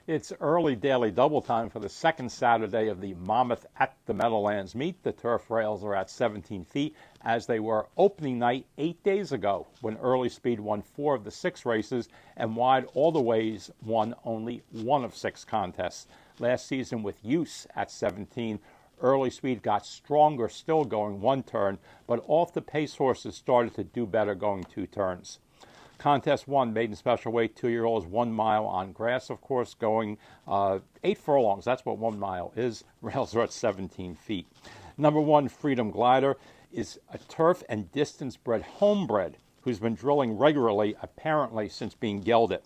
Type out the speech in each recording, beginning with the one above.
It's early daily double time for the second Saturday of the Monmouth at the Meadowlands meet. The turf rails are at 17 feet as they were opening night 8 days ago when Early Speed won 4 of the 6 races and Wide All the Ways won only 1 of 6 contests. Last season with use at 17, Early Speed got stronger still going 1 turn, but off the pace horses started to do better going 2 turns. Contest 1, maiden special weight, 2-year-olds, 1 mile on grass, of course, going 8 furlongs. That's what 1 mile is. Rails are at 17 feet. Number 1, Freedom Glider, is a turf and distance bred homebred who's been drilling regularly, apparently, since being gelded.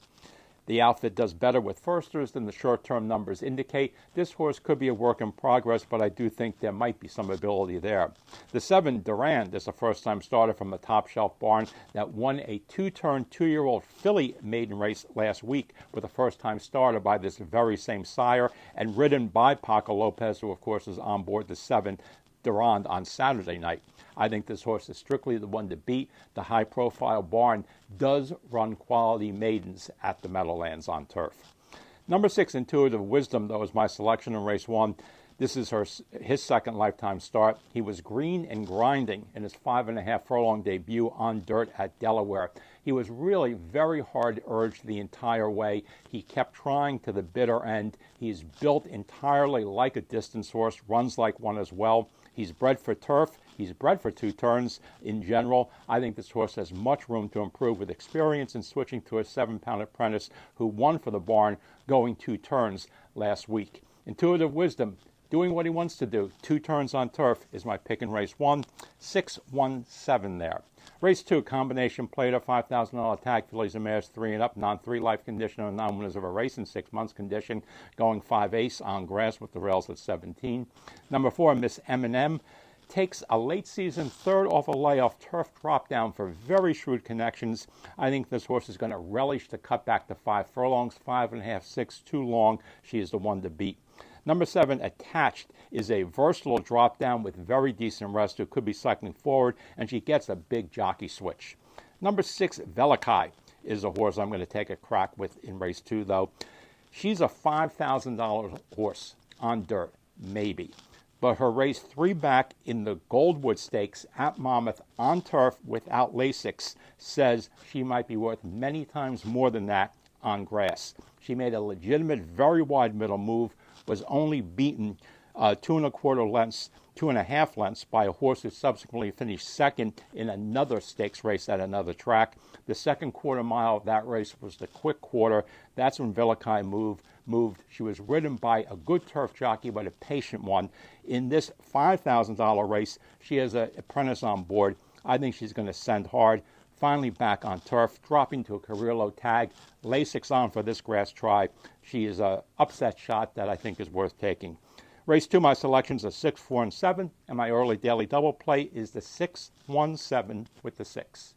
The outfit does better with firsters than the short-term numbers indicate. This horse could be a work in progress, but I do think there might be some ability there. The 7, Durand, is a first-time starter from the Top Shelf barn that won a 2-turn, 2-year-old filly maiden race last week with a first-time starter by this very same sire and ridden by Paco Lopez, who, of course, is on board the 7, Durand, on Saturday night. I think this horse is strictly the one to beat. The high-profile barn does run quality maidens at the Meadowlands on turf. Number 6, Intuitive Wisdom, though, is my selection in race 1. This is his second lifetime start. He was green and grinding in his 5.5 furlong debut on dirt at Delaware. He was really very hard urged the entire way. He kept trying to the bitter end. He's built entirely like a distance horse, runs like one as well. He's bred for turf. He's bred for 2 turns in general. I think this horse has much room to improve with experience in switching to a 7-pound apprentice who won for the barn going 2 turns last week. Intuitive Wisdom, doing what he wants to do. 2 turns on turf is my pick in race 1. 6-1-7 there. Race 2, combination plate of $5,000 tag, fillies and mares 3 and up, non-3 life condition, and non-winners of a race in 6 months condition, going 5 ace on grass with the rails at 17. Number 4, Miss M&M, takes a late season 3rd off a layoff turf drop down for very shrewd connections. I think this horse is going to relish the cut back to 5 furlongs, 5.5, 6, too long. She is the one to beat. Number 7, Attached, is a versatile drop down with very decent rest who could be cycling forward, and she gets a big jockey switch. Number 6, Velikai, is a horse I'm going to take a crack with in race 2, though. She's a $5,000 horse on dirt, maybe. But her race 3 back in the Goldwood Stakes at Monmouth on turf without Lasix says she might be worth many times more than that on grass. She made a legitimate, very wide middle move, was only beaten 2.25 lengths by a horse who subsequently finished 2nd in another stakes race at another track. The 2nd quarter mile of that race was the quick quarter. That's when Velikai moved. She was ridden by a good turf jockey, but a patient one. In this $5,000 race, she has an apprentice on board. I think she's going to send hard. Finally back on turf, dropping to a career low tag. Lasix on for this grass try. She is an upset shot that I think is worth taking. Race 2, my selections are 6, 4, and 7, and my early daily double play is the 6-1-7 with the 6.